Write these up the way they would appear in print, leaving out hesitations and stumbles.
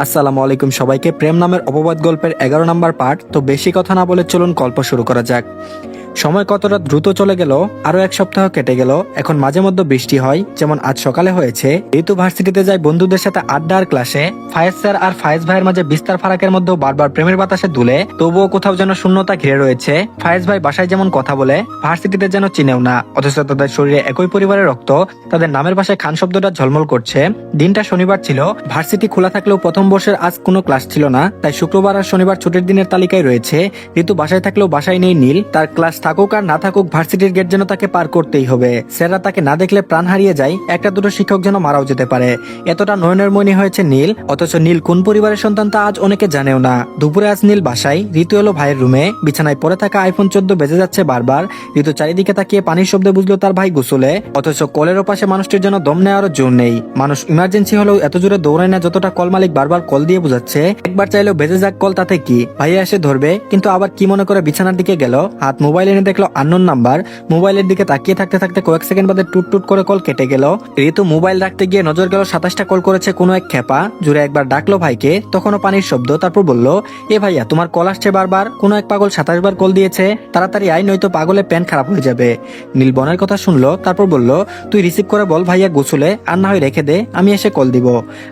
আসসালামু আলাইকুম সবাইকে। প্রেম নামের অপবাদ গল্পের 11 নম্বর পার্ট। তো বেশি কথা না বলে চলুন গল্প শুরু করা যাক। সময় কতটা দ্রুত চলে গেল, আরো এক সপ্তাহ কেটে গেল। এখন মাঝে মধ্যে বৃষ্টি হয়, যেমন আজ সকালে হয়েছে। ঋতু ভার্সিটিতে যায় বন্ধুদের সাথে আড্ডা আর ক্লাসে। ফায়েজ স্যার আর ফায়েজ ভাইয়ের মাঝে বিস্তার ফারাকের মধ্যেও বারবার প্রেমের বাতাসে দুলে, তবুও কোথাও যেন শূন্যতা ঘিরে রয়েছে। ফায়েজ ভাই বাসায় যেমন কথা বলে, ভার্সিটিতে যেন চিনেও না, অথচ তাদের শরীরে একই পরিবারের রক্ত। তাদের নামের পাশে খান শব্দটা ঝলমল করছে। দিনটা শনিবার ছিল, ভার্সিটি খোলা থাকলেও প্রথম বর্ষের আজ কোনো ক্লাস ছিল না, তাই শুক্রবার আর শনিবার ছুটির দিনের তালিকায় রয়েছে। ঋতু বাসায় থাকলেও বাসায় নেই নীল। তার ক্লাস থাকুক আর না থাকুক, ভার্সিটির গেট যেন তাকে পার করতেই হবে। স্যাররা তাকে না দেখলে প্রাণ হারিয়ে যায়, একটা দুটো শিক্ষক যেন মারাও যেতে পারে। এতটা নয়নের মনি হয়েছে নীল, অথচ নীল কোন পরিবারের সন্তান তা আজ অনেকে জানেও না। দুপুরে আজ নীল বাসায়, ঋতু এলো ভাইয়ের রুমে। বিছানায় পড়ে থাকা আইফোন 14 বেজে যাচ্ছে বারবার। ঋতু চারিদিকে তাকিয়ে পানির শব্দে বুঝলো তার ভাই গোসলে, অথচ কলের পাশে মানুষটির জন্য দম নেওয়ারও জোর নেই। মানুষ ইমার্জেন্সি হলেও এত জোরে দৌড়ায় না যতটা কল মালিক বারবার কল দিয়ে বোঝাচ্ছে। একবার চাইলেও বেজে যাক কল, তাতে কি, ভাইয়া এসে ধরবে। কিন্তু আবার কি মনে করে বিছানার দিকে গেল, হাত মোবাইল এনে দেখলো আননোন নাম্বার। মোবাইলের দিকে তাকিয়ে থাকতে থাকতে কয়েক সেকেন্ড বাদে টুট টুট করে কল কেটে গেল। ঋতু মোবাইল রাখতে গিয়ে নজর গেল 27টা কল করেছে কোনো এক খেপা। জুড়ে একবার ডাকলো ভাইকে, তখনও পানির শব্দ। তারপর বলল, এ ভাইয়া তোমার কল আসছে বারবার, কোনো এক পাগল 27 বার কল দিয়েছে, তাড়াতাড়ি আয় নয়তো পাগলে প্যান খারাপ হয়ে যাবে। নীল বোনের কথা শুনলো, তারপর বলল, তুই রিসিভ করে বল ভাইয়া গোসলে, আর না হয় রেখে দে, আমি এসে কল দিব।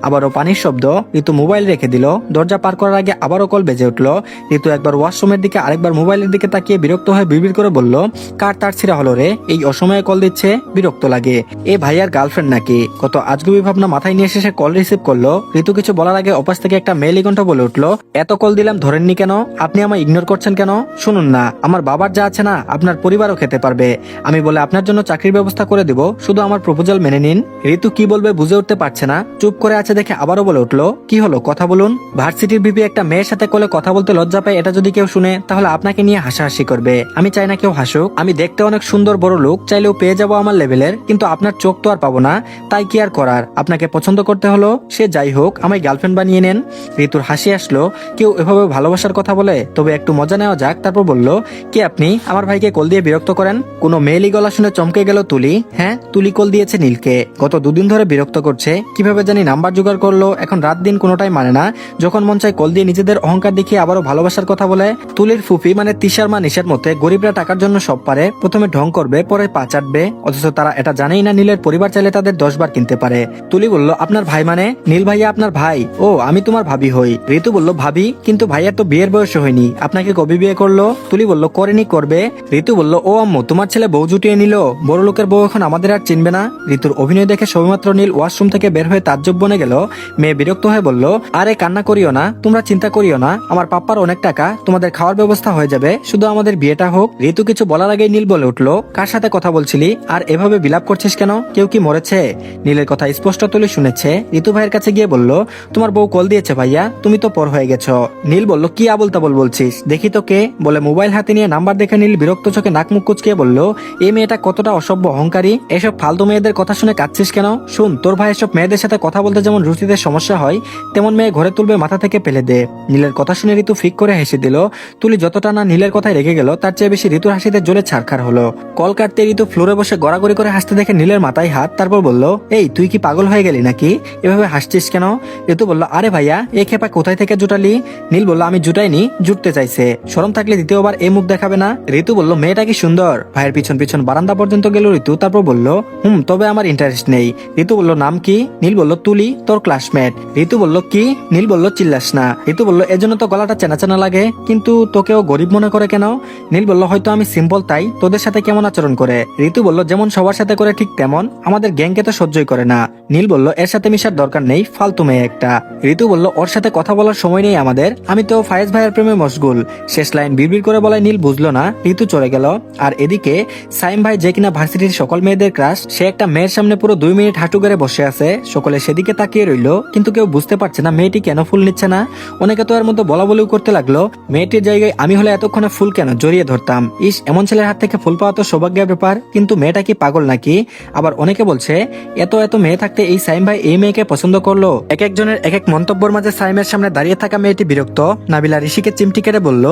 আবারও পানির শব্দ। ঋতু মোবাইল রেখে দিল। দরজা পার করার আগে আবারও কল বেজে উঠলো। ঋতু একবার ওয়াশরুমের দিকে আরেকবার মোবাইলের দিকে তাকিয়ে বিরক্ত হয়ে বিড়বিড় করে বলল, কার তার ছিঁড়া হলো রে, এই অসময়ে কল দিচ্ছে, বিরক্ত লাগে। এ ভাইয়ার গার্লফ্রেন্ড নাকি? কত আজগুবি ভাবনা মাথায় নিয়ে এসে সে কল রিসিভ করলো। ঋতু কিছু বলার আগে অপাস থেকে একটা মেয়ে লিকণ্ঠ বলে উঠলো, এত কল দিলাম ধরেননি কেন? আপনি আমায় ইগনোর করছেন কেন? শুনুন না, আমার বাবার যা আছে না, আপনার পরিবারও খেতে পারবে। আমি বলে আপনার জন্য চাকরির ব্যবস্থা করে দিব, শুধু আমার প্রপোজাল মেনে নিন। ঋতু কি বলবে বুঝে উঠতে পারছে না, চুপ করে আছে দেখে আবারও বলে উঠলো, কি হলো কথা বলুন। ভার্সিটির ভিপি একটা মেয়ের সাথে কলে কথা বলতে লজ্জা পায়, এটা যদি কেউ শুনে তাহলে আপনাকে নিয়ে হাসাহাসি করবে। আমি চাই না কেউ হাসুক। আমি দেখতে অনেক সুন্দর বড় লোক, চাইলেও পেয়ে যাবো আমার লেভেলের, কিন্তু আপনার চোখ তো আর পাবো না। তাই কি আর করার, আপনাকে পছন্দ করতে হলো। সে যাই হোক, আমায় গার্লফ্রেন্ড বানিয়ে নেন। ঋতুর হাসি আসলো, কেউ এভাবে ভালোবাসার কথা বলে? তবে একটু মজা নেওয়া যাক। তারপর বলল, কি আপনি আমার ভাইকে কল দিয়ে বিরক্ত করেন? কোনো মেয়েলি গলা শুনে চমকে গেল তুলি। হ্যাঁ, তুলি কল দিয়েছে নীলকে, গত দুদিন ধরে বিরক্ত করছে। কিভাবে জানি নাম্বার জোগাড় করলো, এখন রাত দিন কোনোটাই মানে না। যখন মন চায় কল দিয়ে নিজেদের অহংকার দেখিয়ে আবারও ভালোবাসার কথা বলে। তুলির ফুফি মানে তিশার মা নিশার মতে গরিবরা টাকার জন্য সব পারে, প্রথমে ঢং করবে পরে পা চাটবে, অথচ তারা এটা জানেই না নীলের পরিবার চাইলে তাদের 10 বার কিনতে পারে। তুলি বলল, আপনার ভাই মানে? নীল ভাইয়া আপনার ভাই? ও, আমি তোমার ভাবি হই। ঋতু বলল, ভাবি? কিন্তু ভাইয়ার তো বিয়ের বয়স হয়নি, আপনাকে কবে বিয়ে করলো? তুলি বলল, করেনি, করবে। ঋতু বলল, ও আম্মু, তোমার ছেলে বউ জুটিয়ে নিল, বড় লোকের বউ এখন আমাদের আর চিনবে না। ঋতুর অভিনয় দেখে সবেমাত্র নীল ওয়াশরুম থেকে বের হয়ে তাজ্জব বনে গেল। মেয়ে বিরক্ত হয়ে বলল, আরে কান্না করিও না, তোমরা চিন্তা করিও না, আমার পাপ্পার অনেক টাকা, তোমাদের খাওয়ার ব্যবস্থা হয়ে যাবে, শুধু আমাদের বিয়েটা হোক। ঋতু কিছু বলার আগেই নীল বলে উঠলো, কার সাথে কথা বলছিলি, আর এভাবে বিলাপ করছিস কেন? কেউ কি মরেছে? নীলের কথা স্পষ্ট তুলে শুনেছে। ঋতু ভাইয়ের কাছে গিয়ে বলল, তোমার বউ কল দিয়েছে ভাইয়া, তুমি তো পর হয়ে গেছো। নীল বলল, কি আবল তাবল বলছিস, দেখি তো কে। বলে মোবাইল হাতে নিয়ে নাম্বার দেখে নীল বিরক্ত চোখে নাক মুখ কুচকিয়ে বলল, এই মেয়েটা কতটা অসভ্য অহংকারী, এসব ফালতু মেয়েদের কথা শুনে কাঁদছিস কেন? শুন, তোর ভাই এসব মেয়েদের সাথে কথা বলতে যেমন রুচিতে সমস্যা হয়, তেমন মেয়ে ঘরে তুলবে মাথা থেকে ফেলে দে। নীলের কথা শুনে ঋতু ফিক করে হেসে দিল। তুলি যতটা না নীলের কথায় রেগে গেল, তার চেয়ে বেশি ঋতুর হাসিতে জ্বলে ছারখার হলো। কল কাটতে ঋতু ফ্লোরে বসে গড়াগড়ি করে হাসতে দেখে নীলের মাথায় হাত। তারপর বলল, এই তুই কি পাগল হয়ে গেলি নাকি, এভাবে হাসছিস কেন? ঋতু বলল, আরে ভাইয়া, এ খেপা কোথায় থেকে জুটালি? নীল বলল, আমি জুটাইনি, জুটতে চাইছে, শরম থাকলে দ্বিতীয়বার এই মুখ দেখাবে না। ঋতু বলল, মেয়েটা কি সুন্দর। ভাইয়ের পিছন পিছন বারান্দা পর্যন্ত গেল ঋতু। তারপর বলল, তবে আমার ইন্টারেস্ট নেই। ঋতু বলল, নাম কি? নীল বলল, তুলি, তোর ক্লাসমেট। ঋতু বলল, কি? নীল বলল, চিল্লাস না। ঋতু বলল, এজন্য তো গলাটা চেনা চেনা লাগে, কিন্তু তোকেও গরিব মনে করে কেন? নীল বলল, হয়তো আমি সিম্পল তাই তোদের সাথে কেমন আচরণ করে। ঋতু বলল, যেমন সবার সাথে করে ঠিক তেমন, আমাদের গ্যাংকে তো সহ্যই করে না। নীল বলল, এর সাথে মিশার দরকার নেই, ফালতু মেয়ে একটা। ঋতু বলল, ওর সাথে কথা বলার সময় নেই আমাদের, আমি তো ফায়েজ ভাইয়ের প্রেমে মশগুল। শেষ লাইন বিড়বিড় করে বলায় নীল বুঝলো না। ঋতু চলে গেল। আর এদিকে সাইম ভাই, যে কিনা ভার্সিটির সকল মেয়েদের ক্রাশ, সে একটা মেয়ের সামনে পুরো 2 মিনিট হাঁটু গেড়ে বসে আছে। সকলে সেদিকে তাকিয়ে রইল, কিন্তু কেউ বুঝতে পারছে না মেয়েটি কেন ফুল নিচ্ছে না। অনেকে তো এর মধ্যে বলা বলিও করতে লাগলো, মেয়েটির জায়গায় আমি হলে এতক্ষণে ফুল কেন জড়িয়ে ধরতাম। ইস, এমন ছেলের হাত থেকে ফুল পাওয়া তো সৌভাগ্যের ব্যাপার, কিন্তু মেয়েটা কি পাগল নাকি? আবার অনেকে বলছে এত এত মেয়ে থাকতে এই সাইম ভাই এই মেয়েকে পছন্দ করলো। এক একজনের এক এক মন্তব্যের মাঝে সাইমের সামনে দাঁড়িয়ে থাকা মেয়েটি বিরক্ত। নাবিলা ঋষিকে চিমটি কেটে বলল,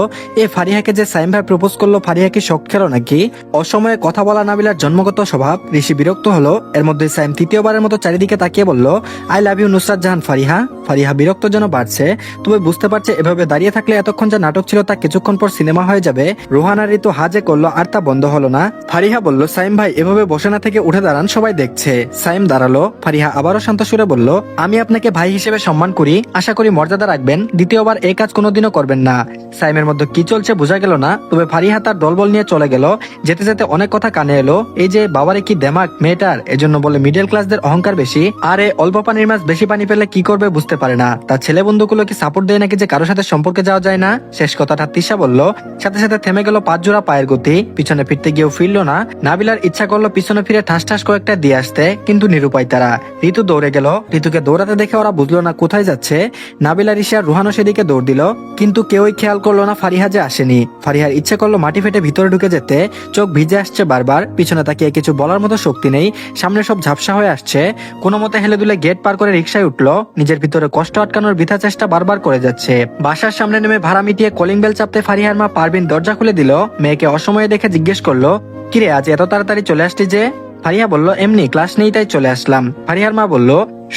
এ ফারিহাকে যে সাইম ভাই প্রপোজ করলো, ফারিহা কি শখ খেলো নাকি? অসময়ে কথা বলা নাবিলার জন্মগত স্বভাব। ঋষি বিরক্ত হলো। এর মধ্যে সাইম তৃতীয়বারের মতো চারিদিকে তাকিয়ে বলল, I love you Nusrat Jahan Fariha. Fariha বিরক্ত যেন বাড়ছে, তবে বুঝতে পারছে এভাবে দাঁড়িয়ে থাকলে এতক্ষণ যা নাটক ছিল তা কিছুক্ষণ পর সিনেমা হয়ে যাবে। রোহান আর ঋতু হাজে করলো, আর তা বন্ধ হলো না। ফারিহা বলল, সাইম ভাই এভাবে বসে না থেকে উঠে দাঁড়ান, সবাই দেখছে। সাইম দাঁড়ালো। ফারিহা আবারও শান্ত সুরে বলল, আমি আপনাকে ভাই হিসেবে সম্মান করি, আশা করি মর্যাদা রাখবেন, দ্বিতীয়বার এই কাজ কোনোদিনও করবেন না। সাইমের মধ্যে কি চলছে বোঝা গেল না, তবে ফারিহা তার দলবল নিয়ে চলে গেল। যেতে যেতে অনেক কথা কানে এলো। এই যে বাবারে কি দেমাক মেয়েটার, এজন্য বলে মিডল ক্লাসদের অহংকার বেশি। আরে অল্প পানির মাছ বেশি পানি পেলে কি করবে বুঝতে পারে না। তার ছেলে বন্ধুগুলো কি সাপোর্ট দেয় নাকি যে কারোর সাথে সম্পর্কে যাওয়া যায় না? শেষ কথাটা তিশা বলল। সাথে সাথে থেমে গেল 5 জোড়া পায়ের গতি। পিছনে ফিরতে গিয়েও ফিরল না। নাবিলার ইচ্ছা করলো পিছনে ফিরে ঠাস ঠাস কয়েকটা দিয়ে আসতে, কিন্তু নিরুপায় তারা। ঋতু দৌড়ে গেল। ঋতুকে দৌড়াতে দেখে ওরা বুঝলো না কোথায় যাচ্ছে। নাবিলা ঋষি আর রুহানও সেদিকে দৌড় দিল, কিন্তু কেউই খেয়াল করলো না ফারিহা যে আসেনি। ফারিহার ইচ্ছে করলো মাটি ফেটে ভিতরে ঢুকে যেতে, চোখ ভিজে আসছে বারবার। পিছনে তাকিয়ে কিছু বলার মতো শক্তি নেই, সামনে সব ঝাপসা হয়ে আসছে। কোনো মতে হেলে দুলে গেট পার করে রিক্সায় উঠলো। নিজের ভিতরে কষ্ট আটকানোর বৃথা চেষ্টা বারবার করে যাচ্ছে। বাসার সামনে নেমে ভাড়া মিটিয়ে কলিং বেল চাপতে ফারিহার মা পারবিন দরজা খুলে দিল। মেয়েকে অসময়ে দেখে জিজ্ঞেস করলো, কিরে আজ এত তাড়াতাড়ি চলে আসলি যে? ফারিহা বলল, এমনি ক্লাস নেই তাই চলে আসলাম। ফারিহার মা বলল,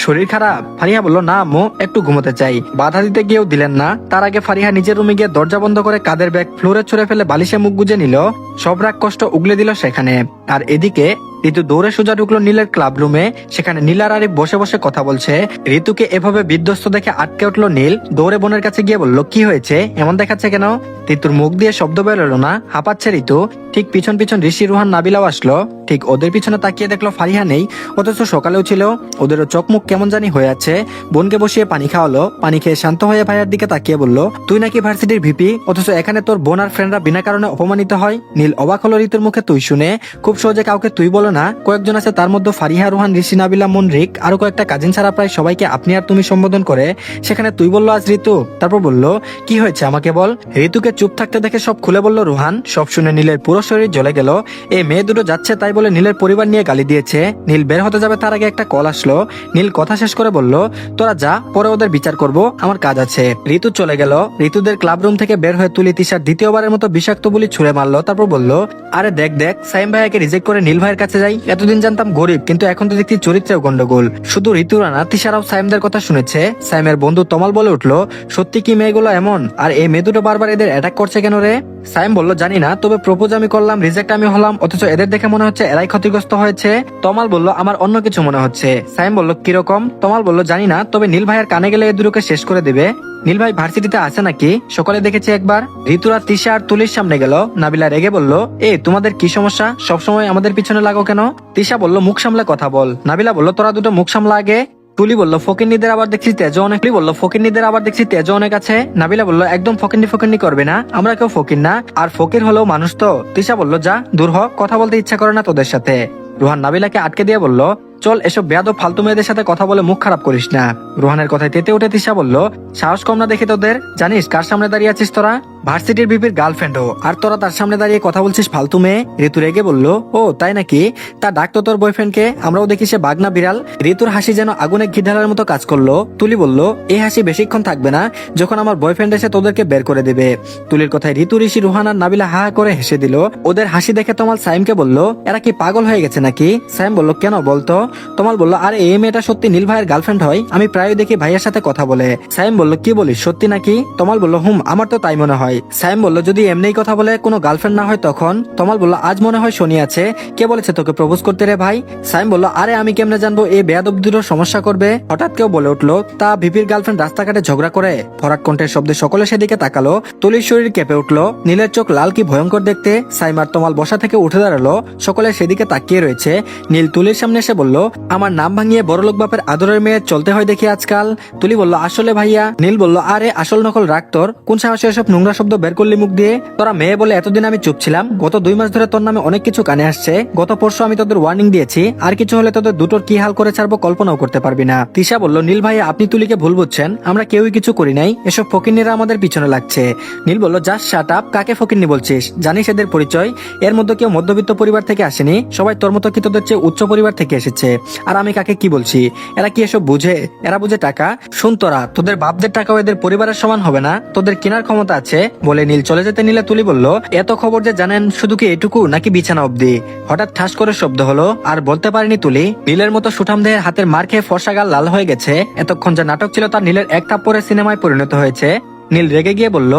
শরীর খারাপ? ফারিহা বলল, না আম্মু, একটু ঘুমোতে চাই। বাধা দিতে গিয়েও দিলেন না। তার আগে ফারিহা নিজের রুমে গিয়ে দরজা বন্ধ করে কাদের ব্যাগ ফ্লোরে ছুঁড়ে ফেলে বালিশে মুখ গুজে নিল। সব রাগ কষ্ট উগলে দিল সেখানে। আর এদিকে ঋতু দৌড়ে সোজা ঢুকলো নীলের ক্লাব রুমে। সেখানে নীল আর আরিফ বসে বসে কথা বলছে। ঋতুকে এভাবে বিধ্বস্ত দেখে আটকে উঠলো নীল। দৌড়ে বোনের কাছে গিয়ে বলল, কি হয়েছে, এমন দেখাচ্ছে কেন? ঋতুর মুখ দিয়ে শব্দ বেরোলো না, হাঁপাচ্ছে ঋতু। ঠিক পিছন পিছন ঋষি রুহান নাবিলাও আসলো। ঠিক ওদের পিছনে তাকিয়ে দেখলো ফারিহা নেই, অথচ সকালেও ছিল। ওদেরও চোখ মুখ কেমন জানি হয়ে আছে। বোনকে বসিয়ে পানি খাওয়ালো। পানি খেয়ে শান্ত হয়ে ভাইয়ার দিকে তাকিয়ে বলল, তুই নাকি ভার্সিটির ভিপি, অথচ এখানে তোর বোন আর ফ্রেন্ডরা বিনা কারণে অপমানিত হয়? নীল অবাক হলো ঋতুর মুখে তুই শুনে। খুব সহজে কাউকে তুই বলো না। কয়েকজন আছে, তার মধ্যে ফারিহা, রুহান, ঋষি, নাবিলা, মনরিক, আরো কয়েকটা কাজিন ছাড়া প্রায় সবাইকে আপনি আর তুমি সম্বোধন করে। সেখানে তুই বললো আজ ঋতু। তারপর বলল, কি হয়েছে আমাকে বল। ঋতুকে চুপ থাকতে দেখে সব খুলে বলল রুহান। সব শুনে নীলের পুরো শরীর জ্বলে গেল। এই মেয়ে দুটো যাচ্ছে তাই বলে নীলের পরিবার নিয়ে গালি দিয়েছে। নীল বের হতে যাবে তার আগে একটা কল আসলো। নীল কথা শেষ করে বলল, তোরা যা, পরে ওদের বিচার করব, আমার কাজ আছে। ঋতু চলে গেল। ঋতুদের ক্লাব রুম থেকে বের হয়ে তুলি তিশার দ্বিতীয়বারের মতো বিষাক্ত বলি ছুঁড়ে মারলো। তারপর বলল, আরে দেখ দেখ, সাইম ভাইয়াকে রিজেক্ট করে নীল ভাইয়ের কাছে যাই। এতদিন জানতাম গরিব, কিন্তু এখন তো দেখছি চরিত্রেও গন্ডগোল। শুধু ঋতুরা না, তিশারাও সাইমদের কথা শুনেছে। সাইমের বন্ধু তমাল বলে উঠলো, সত্যি কি মেয়েগুলো এমন? আর এই মেয়ে দুটো বারবার এদের অ্যাটাক করছে কেন রে? সাইম বলল, জানি না, তবে প্রপোজ আমি করলাম, রিজেক্ট আমি হলাম, অথচ এদের দেখে মনে হচ্ছে এরাই ক্ষতিগ্রস্ত হয়েছে। তমাল বলল, আমার অন্য কিছু মনে হচ্ছে। সাইম বলল, কিরকম? তমাল বলল, জানি না, তবে নীল ভাইয়ের কানে গেলে এ দুটোকে শেষ করে দেবে। নীল ভাই ভার্সিটিতে আছে নাকি? সকালে দেখেছি একবার। ঋতুরা তিশা আর তুলির সামনে গেল। নাবিলা রেগে বলল, এ তোমাদের কি সমস্যা, সবসময় আমাদের পিছনে লাগো কেন? তিশা বলল, মুখ সামলে কথা বল। নাবিলা বলল, তোরা দুটো মুখ সামলা আগে। তুলি বলল, ফকিন্নিদের আবার দেখছি তেজ অনেক। ফকিন্নিদের আবার দেখছি তেজ অনেক আছে। নাবিলা বলল, একদম ফকিন্নি করবে না, আমরা কেউ ফকির না, আর ফকির হলেও মানুষ তো। তিশা বলল, যা দূর হ, কথা বলতে ইচ্ছা করে না তোদের সাথে। রুহান নাবিলাকে আটকে দিয়ে বলল, চল, এসব বেয়াদব ফালতু মেয়েদের সাথে কথা বলে মুখ খারাপ করিস না। রুহানের কথায় তেতে উঠে তিশা বলল, সাহস কম না দেখি তোদের? জানিস কার সামনে দাঁড়িয়ে আছিস তোরা? ভার্সিটির বিপির গার্লফ্রেন্ডও, আর তোরা তার সামনে দাঁড়িয়ে কথা বলছিস ফালতু মেয়ে। ঋতু রেগে বলল, ও তাই নাকি? তা ডাকতো তোর বয়ফ্রেন্ডকে, আমরাও দেখি সে বাগনা বিড়াল। ঋতুর হাসি যেন আগুনে ঘি ঢালার মতো কাজ করলো। তুলি বলল, এই হাসি বেশিক্ষণ থাকবে না, যখন আমার বয়ফ্রেন্ড এসে তোদেরকে বের করে দেবে। তুলির কথায় ঋতু, ঋষি, রুহান আর নাবিলা হা করে হেসে দিল। ওদের হাসি দেখে তমাল সাইমকে বলল, এরা কি পাগল হয়ে গেছে নাকি? সাইম বলল, কেন বলতো? তমাল বলল, আরে এই মেয়েটা সত্যি নীল ভাইয়ের গার্লফ্রেন্ড হয়, আমি প্রায় দেখি ভাইয়ের সাথে কথা বলে। সাইম বলল, কি বলিস, সত্যি নাকি? তমাল বলল, আমার তো তাই মনে হয়। সাইম বলল, যদি এমনি কথা বলে কোনো গার্লফ্রেন্ড না হয় তখন? তমাল বলল, আজ মনে হয় শনি আছে। কে বলেছে তোকে প্রপোজ করতে রে ভাই? সাইম বলল, আরে আমি কেমনে জানবো এই বেয়াদব দুটো সমস্যা করবে? হঠাৎ কেউ বলে উঠলো, তা ভিপির গার্লফ্রেন্ড রাস্তাঘাটে ঝগড়া করে? ভরাট কণ্ঠের শব্দে সকলে সেদিকে তাকালো। তুলির শরীর কেঁপে উঠলো। নীলের চোখ লাল, কি ভয়ঙ্কর দেখতে। সাইম আর তমাল বসা থেকে উঠে দাঁড়ালো। সকলে সেদিকে তাকিয়ে রয়েছে। নীল তুলির সামনে এসে বলল, আমার নাম ভাঙিয়ে বড়লোক বাপের আদরের মেয়ে চলতে হয় দেখি আজকাল। তুলি বলল, আসলে ভাইয়া। নীল বলল, আরে আসল নকল রাগ তোর, কোন সাহসে এসব নোংরা শব্দ শব্দ বের করলি মুখ দিয়ে? তোরা মেয়ে বলে এতদিন আমি চুপ ছিলাম, গত 2 মাস ধরে তোর নামে অনেক কিছু কানে আসছে। গত পরশু আমি তোদের ওয়ার্নিং দিয়েছি, আর কিছু হলে তোদের দুটোর কি হাল করে ছাড়বো কল্পনাও করতে পারবি না। তিশা বলল, নীল ভাই আপনি তুলিকে ভুল বুঝছেন, আমরা কেউই কিছু করি নাই, এসব ফকিন্নিরা আমাদের পিছনে লাগছে। নীল বলল, জাস্ট শাট আপ, কাকে ফকিন্নি বলছিস? জানিস এদের পরিচয়? এর মধ্যে কেউ মধ্যবিত্ত পরিবার থেকে আসেনি, সবাই তোর মতো কি তোদের চেয়ে উচ্চ পরিবার থেকে এসেছে। আর আমি কাকে কি বলছি? এরা কি এসব বুঝে? এরা বুঝে টাকা। শুন তোরা, তোদের বাপদের টাকাও এদের পরিবারের সমান হবে না, তোদের কেনার ক্ষমতা আছে। বলে নীল চলে যেতে নিলে তুলি বলল, এত খবর যে জানেন শুধু কি এটুকু নাকি বিছানা অবধি? হঠাৎ ঠাস করে শব্দ হলো, আর বলতে পারিনি তুলি। নীলের মতো সুঠাম দেহের হাতের মার খেয়ে ফর্সা গাল লাল হয়ে গেছে। এতক্ষণ যা নাটক ছিল তার নীলের এক থাপ্পড়ের সিনেমায় পরিণত হয়েছে। নীল রেগে গিয়ে বলল,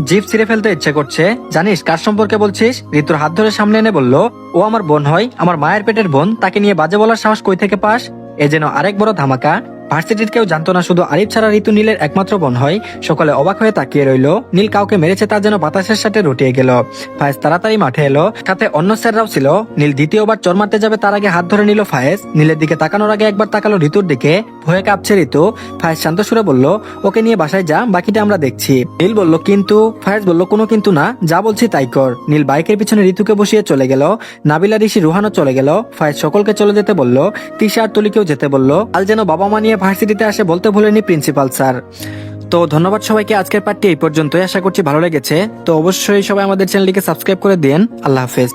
জিভ ছিঁড়ে ফেলতে ইচ্ছে করছে। জানিস কার সম্পর্কে বলছিস? ঋতুর হাত ধরে সামনে এনে বলল, ও আমার বোন হয়, আমার মায়ের পেটের বোন, তাকে নিয়ে বাজে বলার সাহস কই থেকে পাস? এ যেন আরেক বড় ধামাকা। ভার্সিটির কেউ জানতো না শুধু আরিফ ছাড়া ঋতু নীলের একমাত্র বোন হয়। সকলে অবাক হয়ে তাকিয়ে রইল। নীল কাউকে মেরেছে তা যেন বাতাসের সাথে রটিয়ে গেল। ফায়েজ তাড়াতাড়ি মাঠে এলো, সাথে অন্য স্যাররাও ছিল। নীল দ্বিতীয়বার চর মারতে যাবে তার আগে হাত ধরে নিল ফায়েজ। নীলের দিকে তাকানোর আগে একবার তাকালো ঋতুর দিকে, ভয়ে কাঁপছে ঋতু। ফায়েজ শান্ত সুরে বলল, ওকে নিয়ে বাসায় যা, বাকিটা আমরা দেখছি। নীল বলল, কিন্তু? ফায়েজ বলল, কোনো কিন্তু না, যা বলছি তাই কর। নীল বাইকের পিছনে ঋতুকে বসিয়ে চলে গেল। নাবিলা, ঋষি, রুহানও চলে গেল। ফায়েজ সকলকে চলে যেতে বলল, তিশা আর তুলিকেও যেতে বলল। আল যেন বাবা মা নিয়ে ভার্সিটিতে আসে বলতে ভুলেনি প্রিন্সিপাল স্যার। তো ধন্যবাদ সবাইকে, আজকের পার্টটি এই পর্যন্তই। আশা করছি ভালো লেগেছে। তো অবশ্যই সবাই আমাদের চ্যানেলটিকে সাবস্ক্রাইব করে দিন। আল্লাহ হাফেজ।